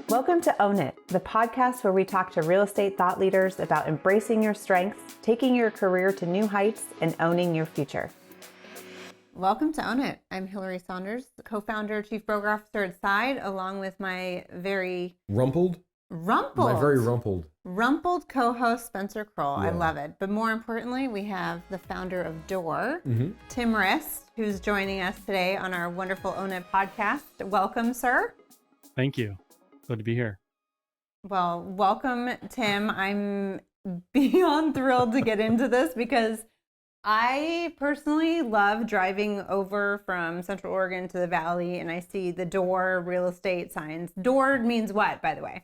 Welcome to Own It, the podcast where we talk to real estate thought leaders about embracing your strengths, taking your career to new heights, and owning your future. Welcome to Own It. I'm Hillary Saunders, co-founder, chief broker officer at Side, along with my very rumpled co-host Spencer Kroll. Yeah. I love it. But more importantly, we have the founder of DORE, Tim Rist, who's joining us today on our wonderful Own It podcast. Welcome, sir. Thank you. Good to be here. Well, welcome, Tim. I'm beyond thrilled to get into this because I personally love driving over from Central Oregon to the Valley and I see the DORE real estate signs. DORE means what, by the way?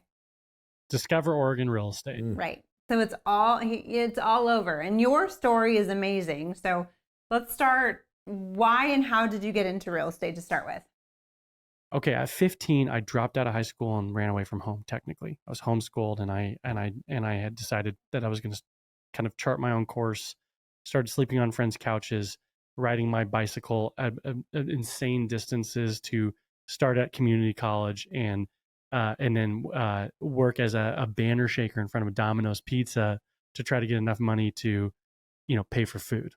Discover Oregon Real Estate. Right. So it's all over. And your story is amazing. So let's start. Why and how did you get into real estate to start with? Okay, at 15, I dropped out of high school and ran away from home. Technically, I was homeschooled, and I had decided that I was going to kind of chart my own course. Started sleeping on friends' couches, riding my bicycle at insane distances to start at community college, and then work as a banner shaker in front of a Domino's Pizza to try to get enough money to, pay for food.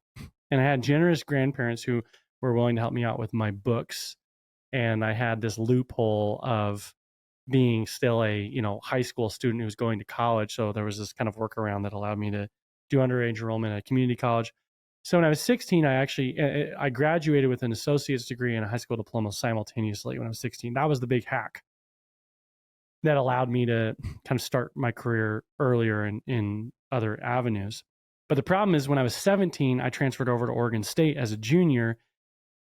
And I had generous grandparents who were willing to help me out with my books. And I had this loophole of being still a, high school student who was going to college. So there was this kind of workaround that allowed me to do underage enrollment at community college. So when I was 16, I graduated with an associate's degree and a high school diploma simultaneously when I was 16. That was the big hack that allowed me to kind of start my career earlier in other avenues. But the problem is when I was 17, I transferred over to Oregon State as a junior,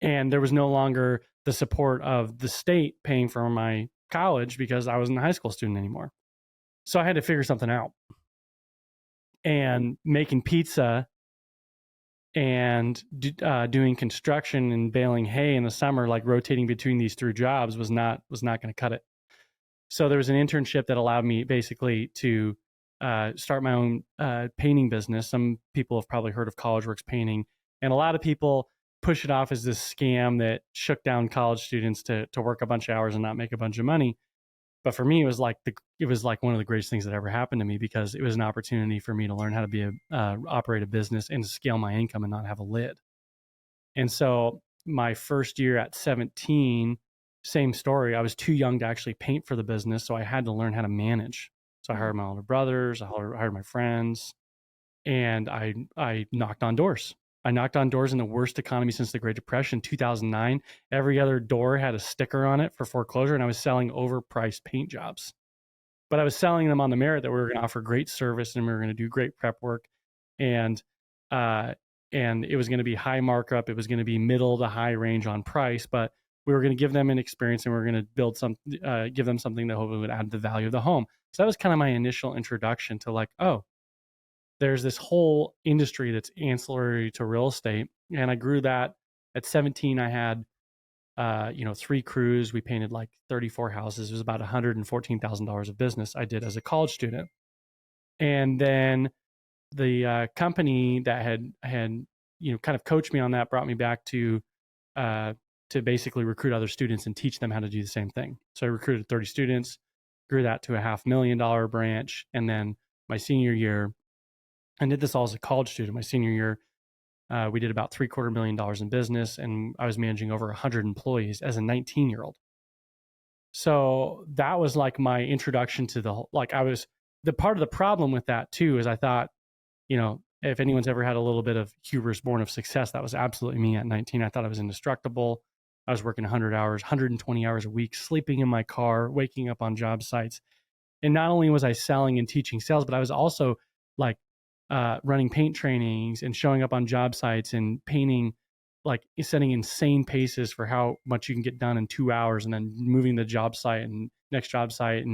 and there was no longer the support of the state paying for my college because I wasn't a high school student anymore. So I had to figure something out. And making pizza and doing construction and baling hay in the summer, like rotating between these three jobs, was not going to cut it. So there was an internship that allowed me basically to start my own painting business. Some people have probably heard of College Works Painting, and a lot of people push it off as this scam that shook down college students to work a bunch of hours and not make a bunch of money. But for me, it was like one of the greatest things that ever happened to me, because it was an opportunity for me to learn how to operate a business and to scale my income and not have a lid. And so my first year at 17, same story. I was too young to actually paint for the business, so I had to learn how to manage. So I hired my older brothers, I hired my friends, and I knocked on doors. I knocked on doors in the worst economy since the Great Depression, 2009. Every other door had a sticker on it for foreclosure, and I was selling overpriced paint jobs. But I was selling them on the merit that we were going to offer great service and we were going to do great prep work, and it was going to be high markup. It was going to be middle to high range on price, but we were going to give them an experience, and we were going to give them something that hopefully would add the value of the home. So that was kind of my initial introduction to like, oh, there's this whole industry that's ancillary to real estate. And I grew that. At 17, I had, 3 crews. We painted like 34 houses. It was about $114,000 of business I did as a college student. And then the company that had kind of coached me on that brought me back to basically recruit other students and teach them how to do the same thing. So I recruited 30 students, grew that to a $500,000 branch. And then my senior year, I did this all as a college student. My senior year, we did about $750,000 in business, and I was managing over 100 employees as a 19-year-old. So that was like my introduction to the part of the problem with that too is I thought, if anyone's ever had a little bit of hubris born of success, that was absolutely me at 19. I thought I was indestructible. I was working 100 hours, 120 hours a week, sleeping in my car, waking up on job sites. And not only was I selling and teaching sales, but I was also like running paint trainings and showing up on job sites and painting, like setting insane paces for how much you can get done in 2 hours, and then moving the job site and next job site,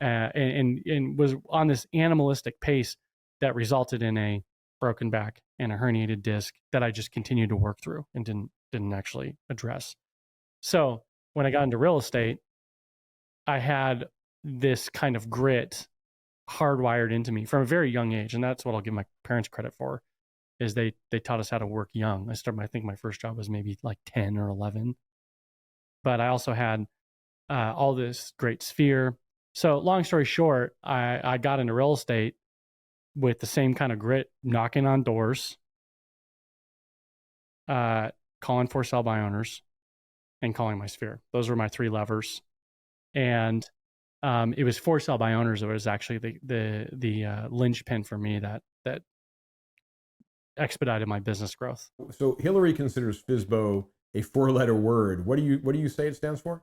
and was on this animalistic pace that resulted in a broken back and a herniated disc that I just continued to work through and didn't actually address. So when I got into real estate, I had this kind of grit hardwired into me from a very young age. And that's what I'll give my parents credit for, is they taught us how to work young. I think my first job was maybe like 10 or 11. But I also had all this great sphere. So long story short, I got into real estate with the same kind of grit, knocking on doors, calling for sell by owners, and calling my sphere. Those were my 3 levers. And it was for sell by owners that was actually the linchpin for me that expedited my business growth. So Hillary considers FSBO a 4-letter word. What do you say it stands for?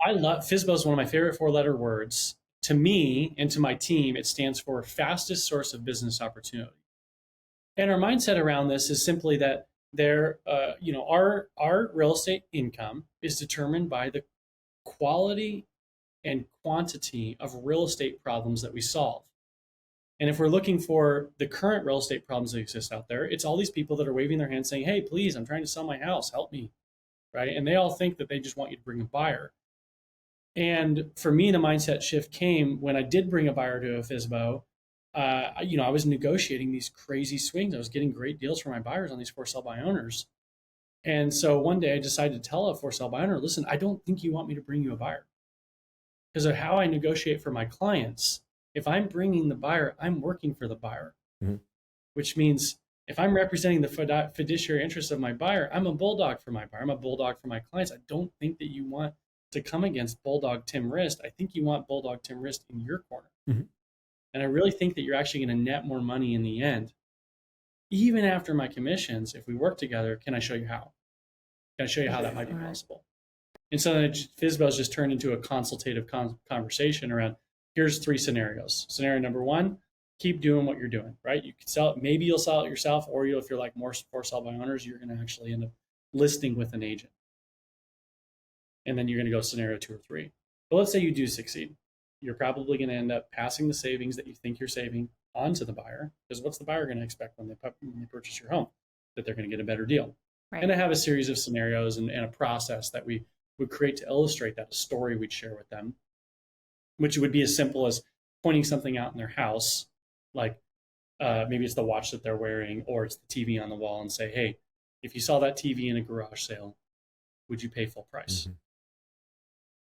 I love FSBO is one of my favorite 4-letter words. To me and to my team, it stands for fastest source of business opportunity. And our mindset around this is simply that our real estate income is determined by the quality and quantity of real estate problems that we solve. And if we're looking for the current real estate problems that exist out there, it's all these people that are waving their hands saying, hey, please, I'm trying to sell my house, help me, right? And they all think that they just want you to bring a buyer. And for me, the mindset shift came when I did bring a buyer to a FSBO. I was negotiating these crazy swings. I was getting great deals for my buyers on these for sale by owners. And so one day I decided to tell a for sale by owner, listen, I don't think you want me to bring you a buyer. Because of how I negotiate for my clients, if I'm bringing the buyer, I'm working for the buyer, which means if I'm representing the fiduciary interests of my buyer, I'm a bulldog for my buyer. I'm a bulldog for my clients. I don't think that you want to come against Bulldog Tim Rist. I think you want Bulldog Tim Rist in your corner. And I really think that you're actually going to net more money in the end. Even after my commissions, if we work together, can I show you how? Can I show you how that might be possible? And so then FSBO's just turned into a consultative conversation around, here's 3 scenarios. Scenario number 1, keep doing what you're doing, right? You can sell it, maybe you'll sell it yourself, or if you're like more for sell by owners, you're going to actually end up listing with an agent. And then you're going to go scenario 2 or 3. But let's say you do succeed. You're probably going to end up passing the savings that you think you're saving onto the buyer, because what's the buyer going to expect when they purchase your home? That they're going to get a better deal. Right. And I have a series of scenarios and a process that we would create to illustrate that, a story we'd share with them, which would be as simple as pointing something out in their house, like maybe it's the watch that they're wearing, or it's the TV on the wall, and say, hey, if you saw that TV in a garage sale, would you pay full price?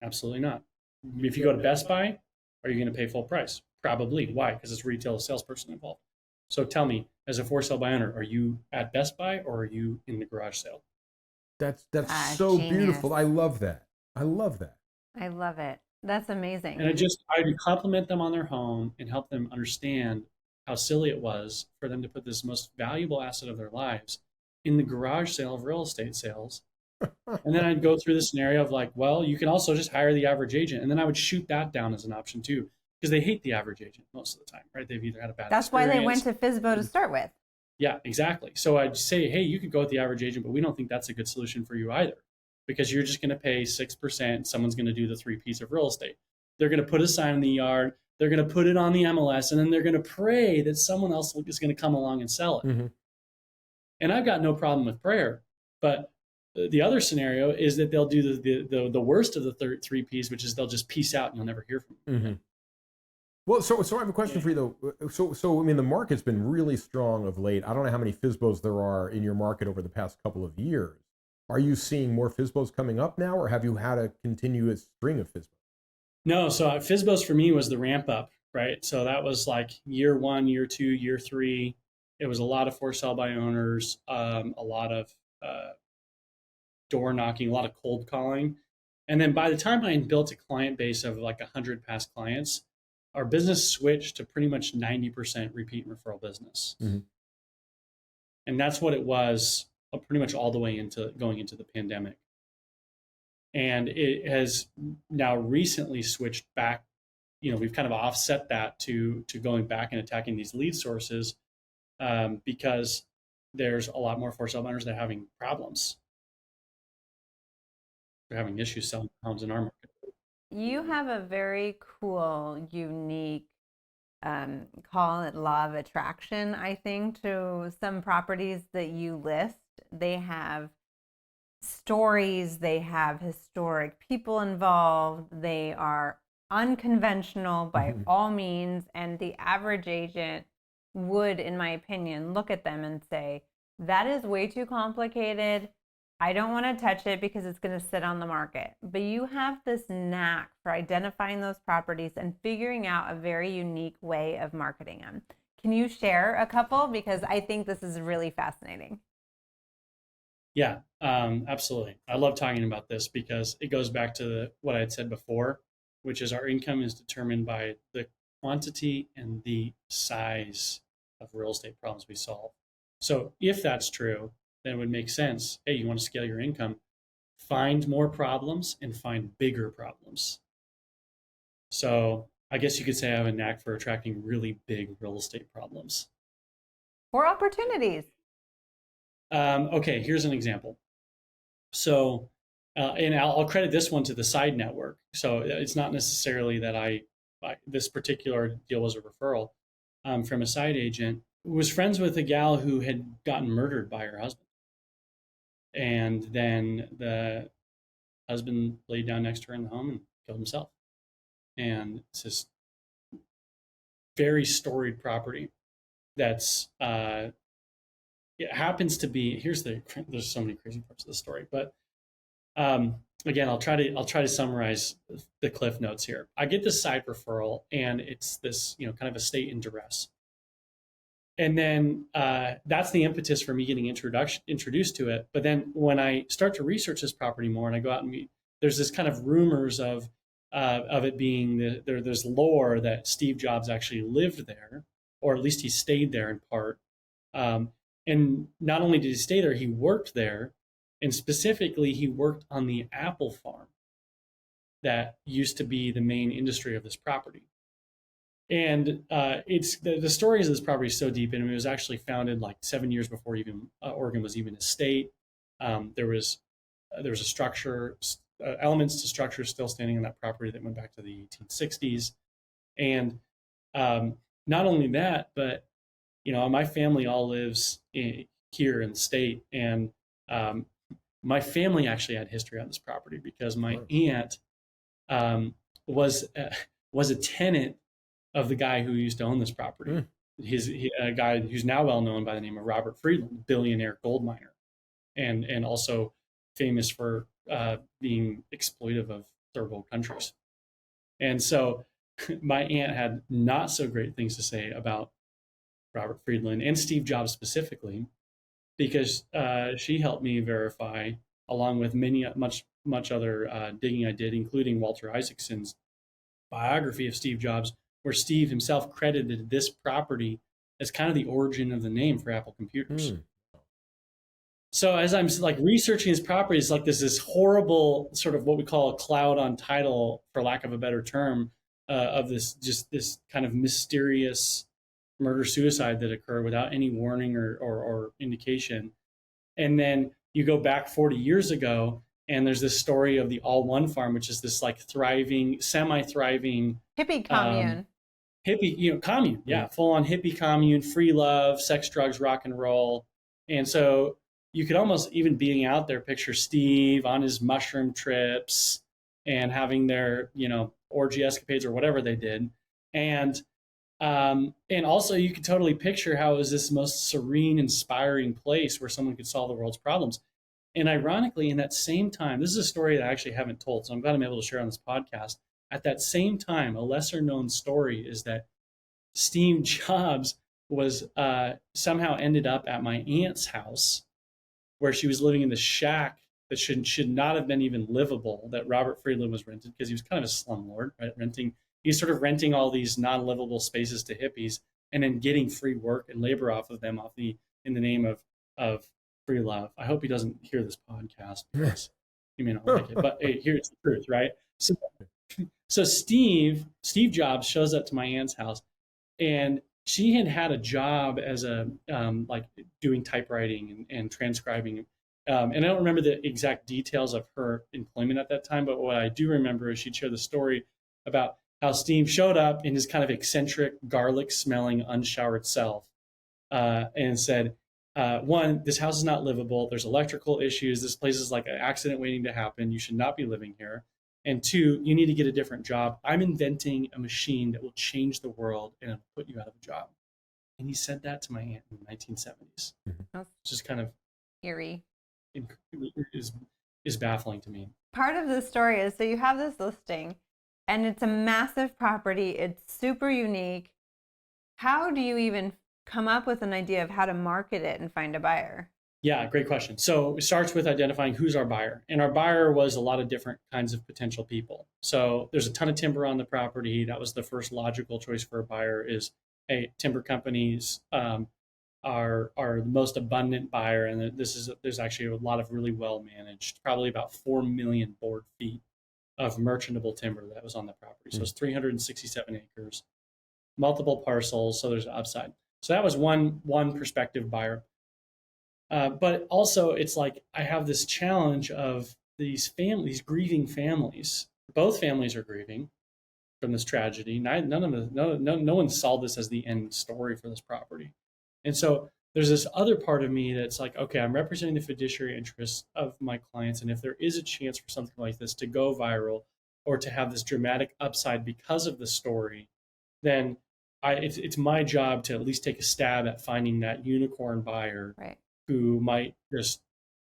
Absolutely not. If you go to Best Buy, are you going to pay full price? Probably. Why? Because it's retail salesperson involved. So tell me, as a for sale by owner, are you at Best Buy or are you in the garage sale? That's so genius. Beautiful. I love that. I love it. That's amazing. And I compliment them on their home and help them understand how silly it was for them to put this most valuable asset of their lives in the garage sale of real estate sales. And then I'd go through the scenario of like, well, you can also just hire the average agent. And then I would shoot that down as an option too, because they hate the average agent most of the time, right? They've either had a bad experience. That's why they went to FSBO to start with. Yeah, exactly. So I'd say, hey, you could go with the average agent, but we don't think that's a good solution for you either, because you're just going to pay 6%. Someone's going to do the 3Ps of real estate. They're going to put a sign in the yard. They're going to put it on the MLS, and then they're going to pray that someone else is going to come along and sell it. And I've got no problem with prayer, but the other scenario is that they'll do the worst of the 3Ps, which is they'll just peace out and you'll never hear from them. Well, so I have a question for you though. So I mean, the market's been really strong of late. I don't know how many FSBOs there are in your market over the past couple of years. Are you seeing more FSBOs coming up now, or have you had a continuous string of FSBOs? No, so FSBOs for me was the ramp up, right? So that was like year 1, year 2, year 3. It was a lot of for sale by owners, a lot of door knocking, a lot of cold calling. And then by the time I had built a client base of like 100 past clients, our business switched to pretty much 90% repeat and referral business. And that's what it was pretty much all the way into going into the pandemic. And it has now recently switched back. We've kind of offset that to going back and attacking these lead sources because there's a lot more for sale owners that are having problems. They're having issues selling homes in our market. You have a very cool, unique, call it law of attraction, I think, to some properties that you list. They have stories, they have historic people involved, they are unconventional by all means, and the average agent would, in my opinion, look at them and say, that is way too complicated. I don't want to touch it because it's going to sit on the market. But you have this knack for identifying those properties and figuring out a very unique way of marketing them. Can you share a couple? Because I think this is really fascinating. Yeah, absolutely. I love talking about this because it goes back to what I had said before, which is our income is determined by the quantity and the size of real estate problems we solve. So if that's true, then it would make sense. Hey, you want to scale your income, find more problems and find bigger problems. So I guess you could say I have a knack for attracting really big real estate problems. Or opportunities. Okay, here's an example. So, and I'll credit this one to the side network. So it's not necessarily that this particular deal was a referral from a side agent who was friends with a gal who had gotten murdered by her husband. And then the husband laid down next to her in the home and killed himself. And it's this very storied property that's it happens to be there's so many crazy parts of the story, but again, I'll try to summarize the cliff notes here. I get this side referral, and it's this kind of estate in duress, and then that's the impetus for me getting introduced to it. But then when I start to research this property more, and I go out and meet, there's this kind of rumors of it being there's lore that Steve Jobs actually lived there, or at least he stayed there in part. And not only did he stay there, he worked there. And specifically, he worked on the apple farm that used to be the main industry of this property. And it's the stories of this property is so deep, and it was actually founded like 7 years before even Oregon was even a state. There was a structure, elements to structure still standing on that property that went back to the 1860s. And not only that, but my family all lives here in the state, and my family actually had history on this property because my aunt was a tenant of the guy who used to own this property. A guy who's now well known by the name of Robert Friedland, billionaire gold miner, and also famous for being exploitive of third world countries. And so my aunt had not so great things to say about Robert Friedland and Steve Jobs specifically, because she helped me verify, along with much other digging I did, including Walter Isaacson's biography of Steve Jobs, where Steve himself credited this property as kind of the origin of the name for Apple computers. So as I'm like researching this property, it's like this horrible sort of what we call a cloud on title, for lack of a better term, of this kind of mysterious murder-suicide that occurred without any warning or indication. And then you go back 40 years ago, and there's this story of the All One Farm, which is this like thriving, semi-thriving hippie commune. Commune, yeah, full-on hippie commune, free love, sex, drugs, rock and roll. And so you could almost, even being out there, picture Steve on his mushroom trips and having their orgy escapades or whatever they did. And also you could totally picture how it was this most serene, inspiring place where someone could solve the world's problems. And ironically, in that same time, this is a story that I actually haven't told, so I'm glad I'm able to share on this podcast. At that same time, a lesser known story is that Steve Jobs was somehow ended up at my aunt's house, where she was living in the shack that should not have been even livable, that Robert Friedland was rented, because he was kind of a slumlord, right? He's sort of renting all these non-livable spaces to hippies and then getting free work and labor off of them in the name of free love. I hope he doesn't hear this podcast, because he may not like it, but hey, here's the truth, right? So Steve Jobs shows up to my aunt's house, and she had a job as like doing typewriting and transcribing. And I don't remember the exact details of her employment at that time, but what I do remember is she'd share the story about how Steve showed up in his kind of eccentric, garlic-smelling, unshowered self and said, one, this house is not livable. There's electrical issues. This place is like an accident waiting to happen. You should not be living here. And two, you need to get a different job. I'm inventing a machine that will change the world and it'll put you out of a job. And he said that to my aunt in the 1970s. That's Just kind of eerie. is baffling to me. Part of the story is, so you have this listing and it's a massive property. It's super unique. How do you even come up with an idea of how to market it and find a buyer? Yeah, great question. So it starts with identifying who's our buyer. And our buyer was a lot of different kinds of potential people. So there's a ton of timber on the property. That was the first logical choice for a buyer is, hey, timber companies are the most abundant buyer. And there's actually a lot of really well managed, probably about 4 million board feet of merchantable timber that was on the property. So it's 367 acres, multiple parcels. So there's an upside. So that was one prospective buyer. But also, it's like I have this challenge of these grieving families. Both families are grieving from this tragedy. No one saw this as the end story for this property. And so there's this other part of me that's like, okay, I'm representing the fiduciary interests of my clients. And if there is a chance for something like this to go viral or to have this dramatic upside because of the story, then it's my job to at least take a stab at finding that unicorn buyer. Right. Who might just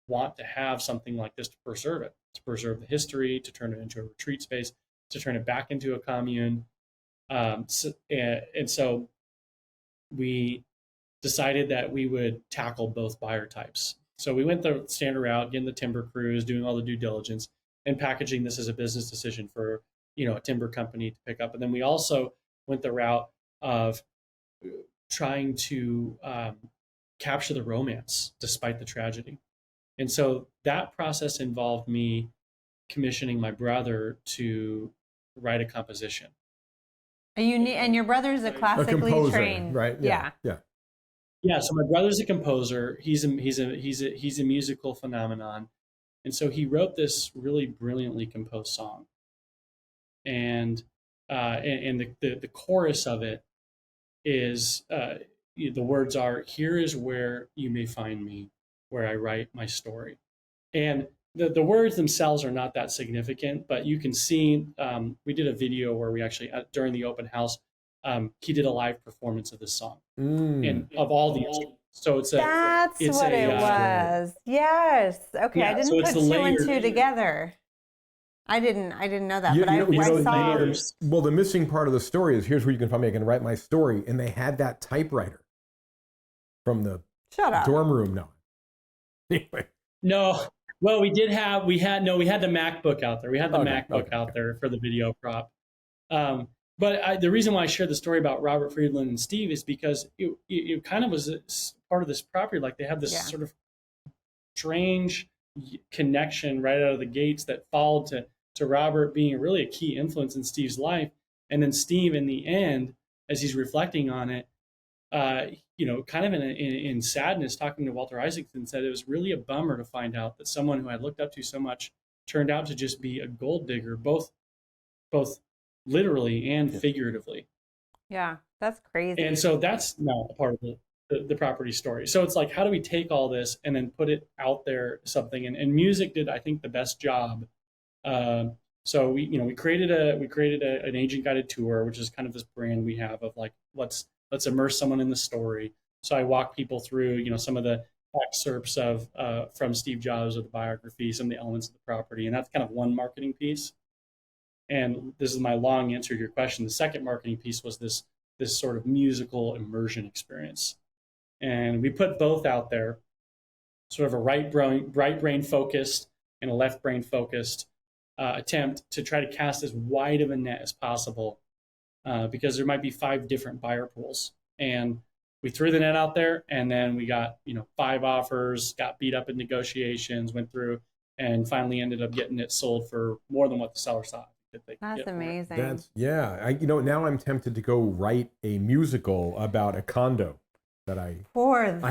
want to have something like this to preserve it, to preserve the history, to turn it into a retreat space, to turn it back into a commune. And so we decided that we would tackle both buyer types. So we went the standard route, getting the timber crews, doing all the due diligence, and packaging this as a business decision for a timber company to pick up. And then we also went the route of trying to capture the romance despite the tragedy. And so that process involved me commissioning my brother to write a composition. And your brother's a classically composer, trained, right? Yeah. So my brother's a composer. He's a musical phenomenon. And so he wrote this really brilliantly composed song. And the chorus of it is the words are, "Here is where you may find me, where I write my story." And the words themselves are not that significant, but you can see, we did a video where we actually, during the open house, he did a live performance of this song. And of all the instruments. So That's what it was. Yes. Okay. Yeah, I didn't put two and two together. I didn't know that, but I saw. Well, the missing part of the story is, here's where you can find me. I can write my story. And they had that typewriter from the dorm room. No. Anyway. No. Well, we had the MacBook out there. We had the MacBook out there for the video prop. But the reason why I shared the story about Robert Friedland and Steve is because it kind of was part of this property. Like they had this sort of strange connection right out of the gates that followed to Robert being really a key influence in Steve's life. And then Steve, in the end, as he's reflecting on it, kind of in sadness, talking to Walter Isaacson, said it was really a bummer to find out that someone who I looked up to so much turned out to just be a gold digger, both literally and figuratively. Yeah, that's crazy. And so that's not a part of the property story. So it's like, how do we take all this and then put it out there, something? And music did, I think, the best job. So we created an agent guided tour, which is kind of this brand we have of like, let's immerse someone in the story. So I walk people through, some of the excerpts of from Steve Jobs of the biography, some of the elements of the property, and that's kind of one marketing piece. And this is my long answer to your question. The second marketing piece was this sort of musical immersion experience. And we put both out there, sort of a right brain focused and a left brain focused attempt to try to cast as wide of a net as possible, because there might be 5 different buyer pools. And we threw the net out there, and then we got 5 offers, got beat up in negotiations, went through, and finally ended up getting it sold for more than what the seller thought. That's amazing. Now I'm tempted to go write a musical about a condo that I have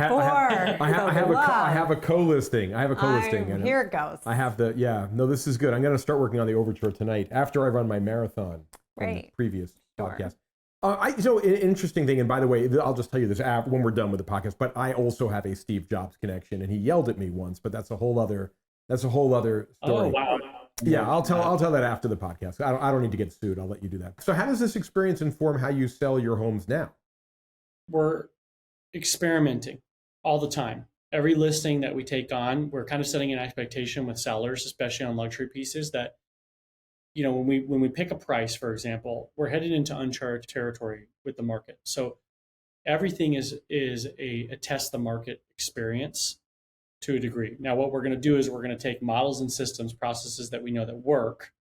a co-listing. And here it goes. I have this is good. I'm going to start working on the overture tonight after I run my marathon from the previous podcast. An interesting thing, and by the way, I'll just tell you this when we're done with the podcast, but I also have a Steve Jobs connection, and he yelled at me once, but that's a whole other story. Oh, wow. Yeah, I'll tell that after the podcast. I don't need to get sued. I'll let you do that. So how does this experience inform how you sell your homes now? We're experimenting all the time. every listing that we take on, we're kind of setting an expectation with sellers, especially on luxury pieces, that, you know, when we pick a price, for example, we're headed into uncharted territory with the market. So everything is a test the market experience to a degree. Now, what we're going to do is we're going to take models and systems, processes that we know that work,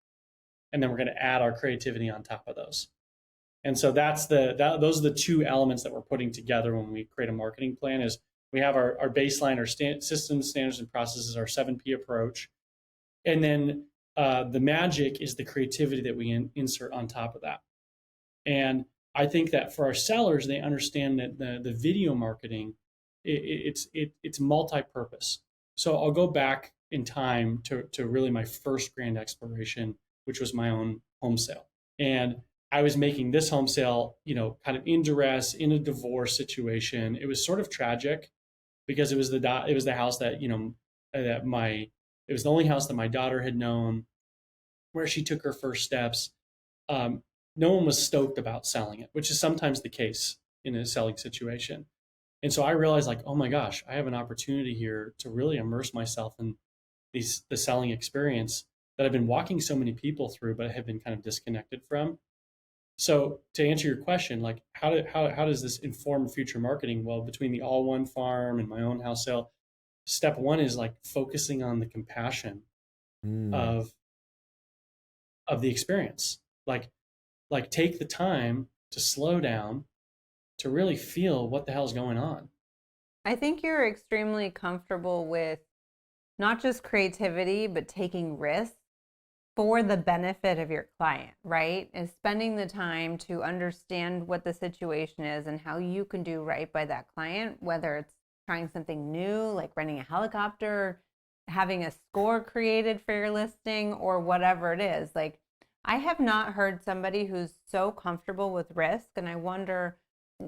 and then we're going to add our creativity on top of those. And so those are the two elements that we're putting together when we create a marketing plan. Is we have our baseline, our systems, standards, and processes, our 7P approach, and then the magic is the creativity that we insert on top of that. And I think that for our sellers, they understand that the video marketing, it's multi-purpose. So I'll go back in time to really my first grand exploration, which was my own home sale. And I was making this home sale, you know, kind of in duress, in a divorce situation. It was sort of tragic because it was the house that, you know, it was the only house that my daughter had known, where she took her first steps. No one was stoked about selling it, which is sometimes the case in a selling situation. And so I realized, like, oh my gosh, I have an opportunity here to really immerse myself in the selling experience that I've been walking so many people through, but have been kind of disconnected from. So to answer your question, like, how does this inform future marketing? Well, between the All One Farm and my own house sale, step one is like focusing on the compassion of the experience. Like take the time to slow down, to really feel what the hell's going on. I think you're extremely comfortable with not just creativity, but taking risks for the benefit of your client, right? Is spending the time to understand what the situation is and how you can do right by that client, whether it's trying something new, like renting a helicopter, having a score created for your listing, or whatever it is. Like, I have not heard somebody who's so comfortable with risk. And I wonder,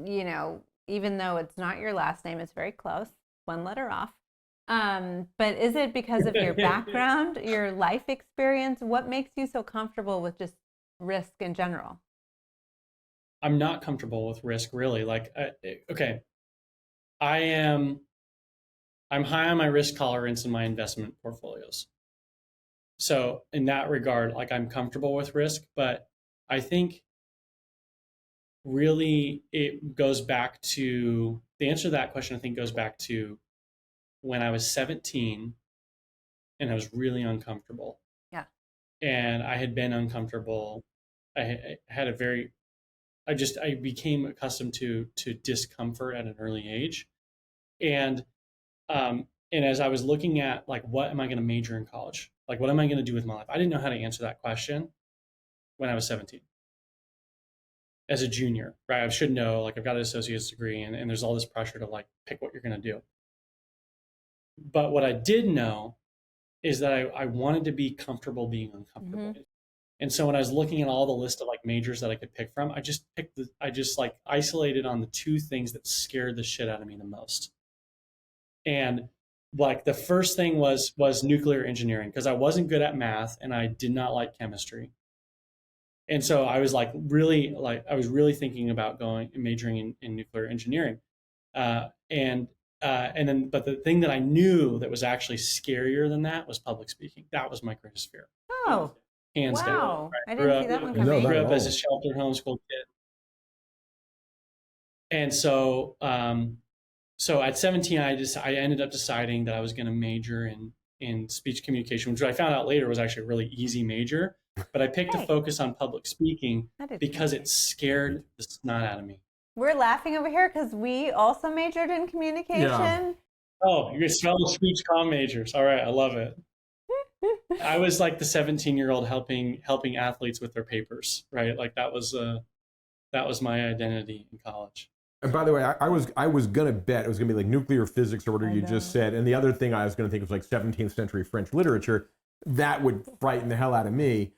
you know, even though it's not your last name, it's very close, one letter off. But is it because of your background, your life experience? What makes you so comfortable with just risk in general? I'm not comfortable with risk, really. Like, okay, I'm high on my risk tolerance in my investment portfolios. So in that regard, like, I'm comfortable with risk, but I think really it goes back to the answer to that question. I think goes back to when I was 17 and I was really uncomfortable. Yeah. And I had been uncomfortable. I became accustomed to discomfort at an early age. And as I was looking at, like, what am I going to major in college? Like, what am I going to do with my life? I didn't know how to answer that question when I was 17. As a junior, right? I should know, like, I've got an associate's degree and there's all this pressure to, like, pick what you're going to do. But what I did know is that I wanted to be comfortable being uncomfortable. Mm-hmm. And so when I was looking at all the list of, like, majors that I could pick from, I just like isolated on the two things that scared the shit out of me the most. And, like, the first thing was nuclear engineering, because I wasn't good at math and I did not like chemistry. And so I was really thinking about going and majoring in nuclear engineering. And then the thing that I knew that was actually scarier than that was public speaking. That was my greatest fear. Oh, hands wow. down. Right? I didn't see that one coming. Grew up as a sheltered homeschool kid. And so, so at 17, I ended up deciding that I was going to major in speech communication, which I found out later was actually a really easy major. But I picked to focus on public speaking because it scared the snot out of me. We're laughing over here because we also majored in communication. Yeah. Oh, you're fellow speech comm majors. All right, I love it. I was like the 17-year-old helping athletes with their papers, right? Like, that was my identity in college. And by the way, I was gonna bet it was gonna be like nuclear physics or whatever you just said. And the other thing I was gonna think was like 17th century French literature. That would frighten the hell out of me.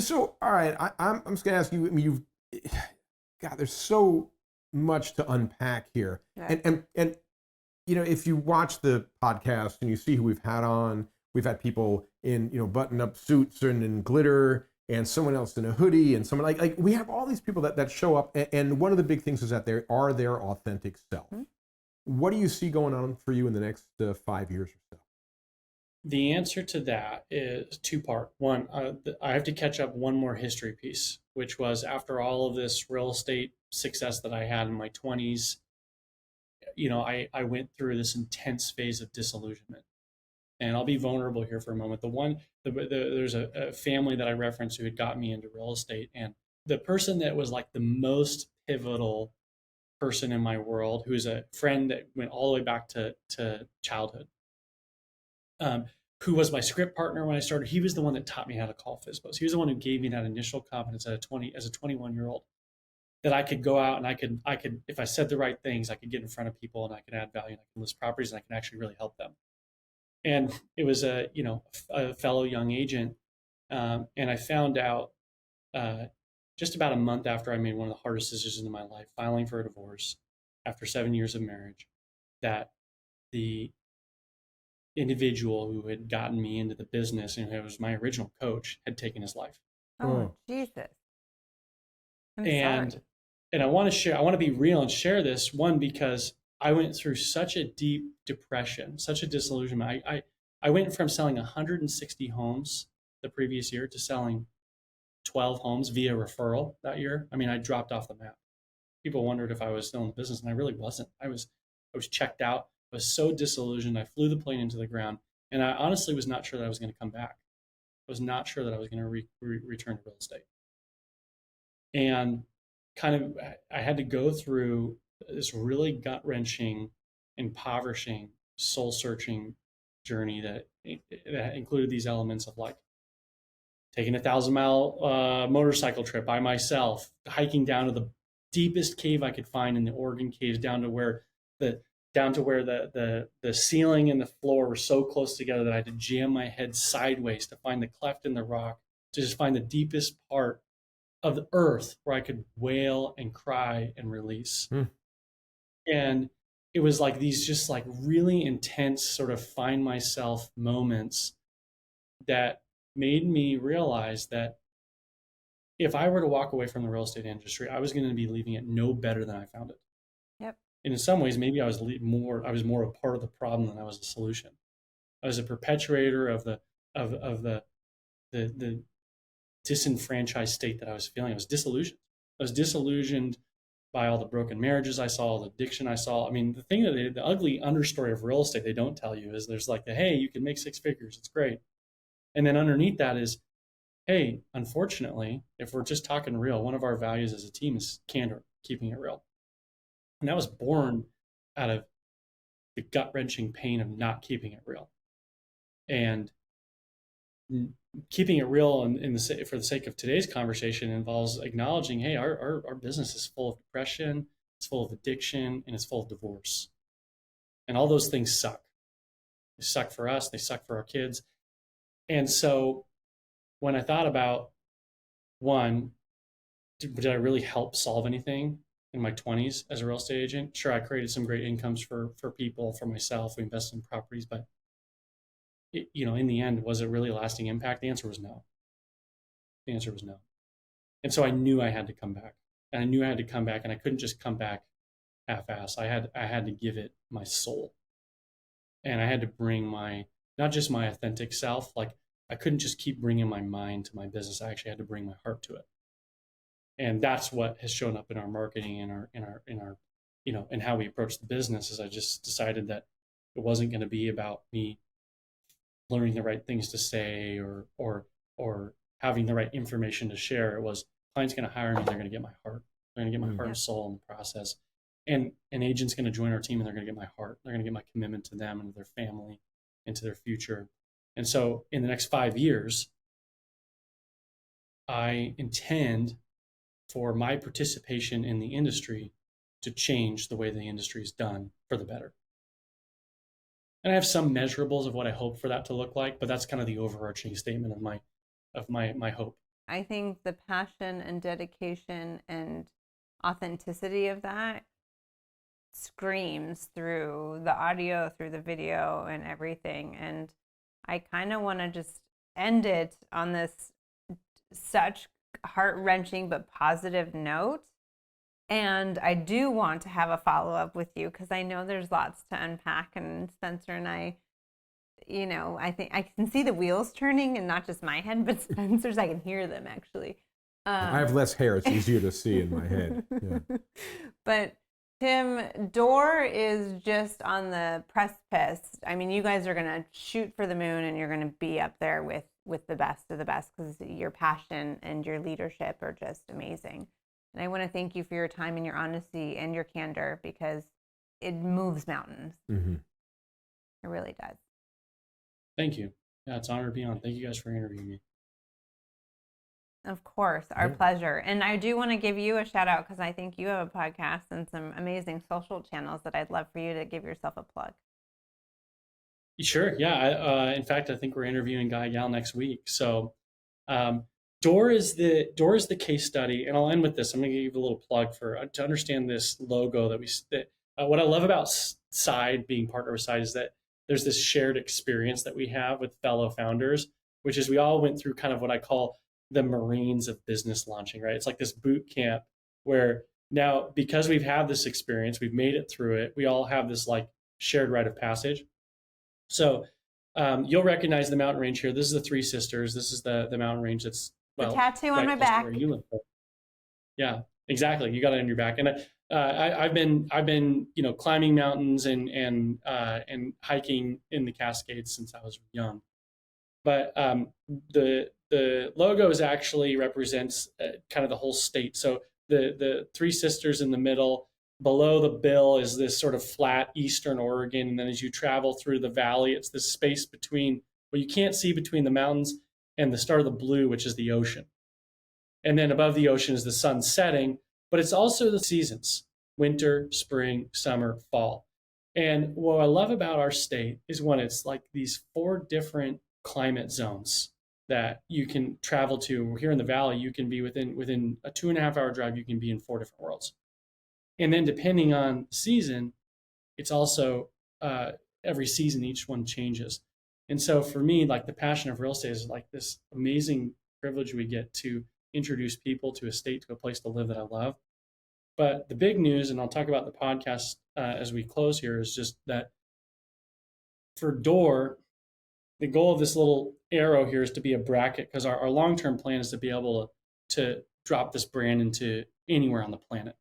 So, all right, I'm just gonna ask you. I mean, God, there's so much to unpack here. Right. And you know, if you watch the podcast and you see who we've had on, we've had people in, you know, button-up suits and in glitter, and someone else in a hoodie, and someone like we have all these people that show up. And one of the big things is that they are their authentic self. Mm-hmm. What do you see going on for you in the next 5 years or so? The answer to that is two-part. One, I have to catch up one more history piece, which was after all of this real estate success that I had in my 20s, I went through this intense phase of disillusionment. And I'll be vulnerable here for a moment. There's a family that I referenced who had got me into real estate, and the person that was like the most pivotal person in my world, who is a friend that went all the way back to childhood, who was my script partner when I started. He was the one that taught me how to call FSBOs. He was the one who gave me that initial confidence as a 21-year-old, that I could go out and I could, if I said the right things, I could get in front of people and I could add value and I could list properties and I can actually really help them. And it was a fellow young agent, and I found out just about a month after I made one of the hardest decisions in my life, filing for a divorce after 7 years of marriage, that the individual who had gotten me into the business and who was my original coach had taken his life. Oh, Jesus. I'm And sorry. I want to be real and share this, one, because I went through such a deep depression, such a disillusionment. I went from selling 160 homes the previous year to selling 12 homes via referral that year. I mean, I dropped off the map. People wondered if I was still in the business, and I really wasn't. I was checked out. I was so disillusioned. I flew the plane into the ground, and I honestly was not sure that I was going to come back. I was not sure that I was going to return to real estate. And kind of, I had to go through this really gut-wrenching, impoverishing, soul-searching journey that included these elements of like taking 1,000-mile motorcycle trip by myself, hiking down to the deepest cave I could find in the Oregon caves, down to where the ceiling and the floor were so close together that I had to jam my head sideways to find the cleft in the rock, to just find the deepest part of the earth where I could wail and cry and release. And it was like these just like really intense sort of find myself moments that made me realize that if I were to walk away from the real estate industry, I was going to be leaving it no better than I found it. Yep. And in some ways, maybe I was more a part of the problem than I was the solution. I was a perpetuator of the disenfranchised state that I was feeling. I was disillusioned. I was disillusioned by all the broken marriages I saw, the addiction I saw. I mean, the thing that the ugly understory of real estate they don't tell you is there's like hey, you can make 6 figures. It's great. And then underneath that is, hey, unfortunately, if we're just talking real, one of our values as a team is candor, keeping it real. And that was born out of the gut-wrenching pain of not keeping it real. And keeping it real for the sake of today's conversation involves acknowledging, hey, our business is full of depression, it's full of addiction, and it's full of divorce. And all those things suck. They suck for us, they suck for our kids. And so when I thought about, one, did I really help solve anything in my 20s as a real estate agent? Sure, I created some great incomes for people, for myself. We invested in properties, but in the end, was it really a lasting impact? The answer was no. The answer was no. And so I knew I had to come back. And I knew I had to come back, and I couldn't just come back half-ass. I had to give it my soul. And I had to bring not just my authentic self, like I couldn't just keep bringing my mind to my business. I actually had to bring my heart to it. And that's what has shown up in our marketing and and how we approach the business. Is I just decided that it wasn't going to be about me learning the right things to say or having the right information to share. It was client's going to hire me, they're going to get my heart. They're going to get my heart and soul in the process. And an agent's going to join our team, and they're going to get my heart. They're going to get my commitment to them and to their family and to their future. And so in the next 5 years, I intend for my participation in the industry to change the way the industry is done for the better. And I have some measurables of what I hope for that to look like, but that's kind of the overarching statement of my hope. I think the passion and dedication and authenticity of that screams through the audio, through the video, and everything. And I kind of want to just end it on this such heart-wrenching but positive note And I do want to have a follow-up with you because I know there's lots to unpack, and Spencer and I, I think I can see the wheels turning, and not just my head, but Spencer's, I can hear them actually. I have less hair. It's easier to see in my head. Yeah. But Tim, DORE is just on the precipice. I mean, you guys are going to shoot for the moon, and you're going to be up there with the best of the best because your passion and your leadership are just amazing. And I want to thank you for your time and your honesty and your candor because it moves mountains. Mm-hmm. It really does. Thank you. Yeah, it's an honor to be on. Thank you guys for interviewing me. Of course, our pleasure. And I do want to give you a shout out because I think you have a podcast and some amazing social channels that I'd love for you to give yourself a plug. Sure. Yeah. In fact, I think we're interviewing Guy Gal next week. So DORE is the case study. And I'll end with this. I'm going to give you a little plug to understand this logo what I love about Side being partner with Side is that there's this shared experience that we have with fellow founders, which is we all went through kind of what I call the Marines of business launching, right? It's like this boot camp where now, because we've had this experience, we've made it through it, we all have this like shared rite of passage. So you'll recognize the mountain range here. This is the Three Sisters. This is the mountain range that's the tattoo on my back. Where you live. Yeah, exactly. You got it on your back. And I've been climbing mountains and hiking in the Cascades since I was young. But the logo is actually represents kind of the whole state. So the Three Sisters in the middle, below the bill is this sort of flat eastern Oregon. And then as you travel through the valley, it's this space between what you can't see between the mountains and the start of the blue, which is the ocean. And then above the ocean is the sun setting, but it's also the seasons: winter, spring, summer, fall. And what I love about our state is when it's like these 4 different climate zones that you can travel to. Here in the valley, you can be within a 2.5-hour drive, you can be in 4 different worlds. And then depending on season, it's also every season, each one changes. And so for me, like the passion of real estate is like this amazing privilege we get to introduce people to a state, to a place to live that I love. But the big news, and I'll talk about the podcast as we close here, is just that for DORE, the goal of this little arrow here is to be a bracket, because our long-term plan is to be able to drop this brand into anywhere on the planet.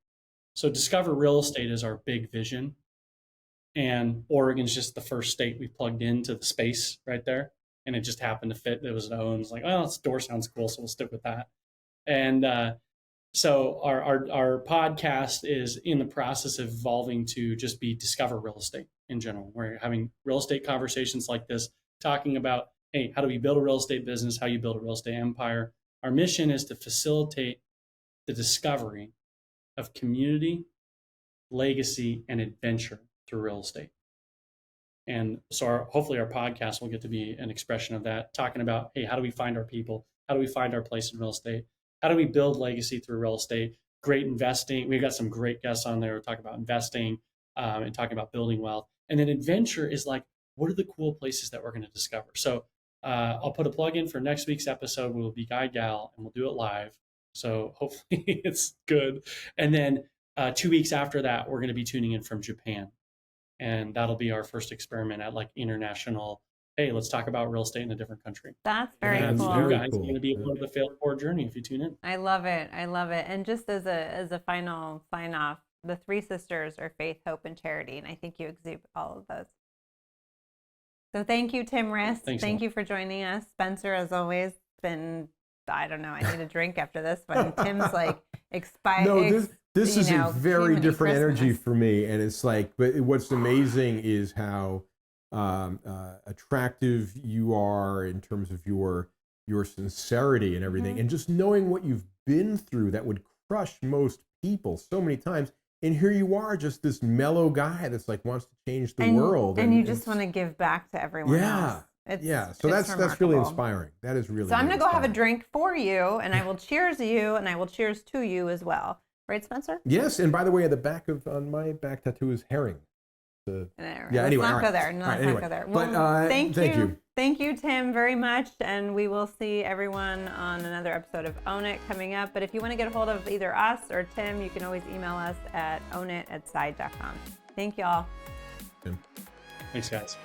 So Discover Real Estate is our big vision. And Oregon's just the first state we plugged into the space right there. And it just happened to fit. It was an O, and it's like, well, DORE sounds cool, so we'll stick with that. And so our podcast is in the process of evolving to just be Discover Real Estate in general. We're having real estate conversations like this, talking about, hey, how do we build a real estate business? How you build a real estate empire? Our mission is to facilitate the discovery of community, legacy, and adventure through real estate. And so hopefully our podcast will get to be an expression of that, talking about, hey, how do we find our people? How do we find our place in real estate? How do we build legacy through real estate? Great investing. We've got some great guests on there talking about investing and talking about building wealth. And then adventure is like, what are the cool places that we're going to discover? So I'll put a plug in for next week's episode. We'll be Guy Gal, and we'll do it live. So hopefully it's good. And then 2 weeks after that, we're going to be tuning in from Japan. And that'll be our first experiment at like international, hey, let's talk about real estate in a different country. That's very cool. You guys are going to be a part of the Failed Forward journey if you tune in. I love it. I love it. And just as a final sign off, the Three Sisters are faith, hope, and charity. And I think you exude all of those. So thank you, Tim Rist. Thank you for joining us. Spencer, as always, been, I don't know, I need a drink after this one. Tim's like expired. No, this is a very different energy for me. And it's like, but what's amazing is how attractive you are in terms of your sincerity and everything. And just knowing what you've been through that would crush most people so many times. And here you are, just this mellow guy that's like wants to change the world. And you just want to give back to everyone else. So that's really inspiring. That is really. So I'm going to go have a drink for you, and I will cheers you, and I will cheers to you as well. Right, Spencer? Yes, and by the way, on my back tattoo is herring. Let's not go there. Let's not go there. Well, thank you. Thank you, Tim, very much. And we will see everyone on another episode of Own It coming up. But if you want to get a hold of either us or Tim, you can always email us at ownit@side.com. Thank y'all. Tim. Thanks, guys.